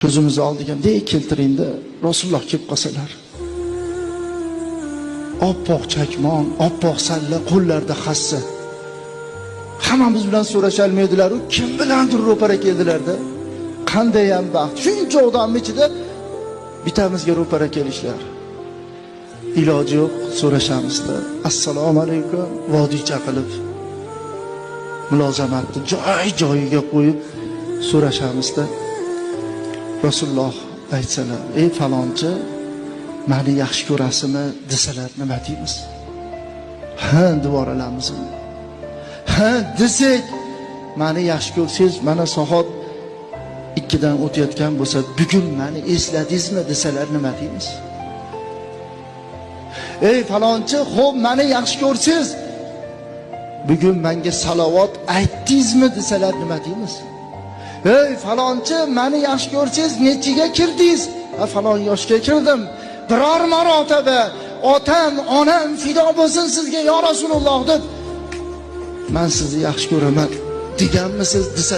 Ko'zimizni oldiga bunday keltiringda Rasululloh kelib qolsalar. Oppoq chakmon, oppoq salla, qo'llarda hassa. Hammamiz bilan so'rashalmaydilar, u kim bilandir ro'para keldilarda. Qanday ham baxt. Shuncha odamning ichida bitamizga ro'para kelishlar. Iloji yo'q, so'rashamizda. Assalomu alaykum, vodiycha qilib. Mulozamatni joy-joyiga qo'yib so'rashamizda. Rasululloh aytsalar, ey falonchi, meni yaxshi ko'rasizmi desalar nima deymiz? Ha deb oralamizmi? Ha desak, meni yaxshi ko'rsangiz, mana soat 2 dan o'tayotgan bo'lsa, bugun meni esladingizmi desalar nima deymiz? Ey falonchi, xo'p, meni yaxshi ko'rsangiz, bugun menga salovat aytdingizmi desalar nima deymiz? Ey falonchi, meni yaxshi ko'rsangiz, nechiga kirdingiz? Falon yoshga kirdim. Biror marotaba otam, onam fido bo'lsin sizga ya Rasululloh deb, men sizni yaxshi ko'raman deganmisiz desalar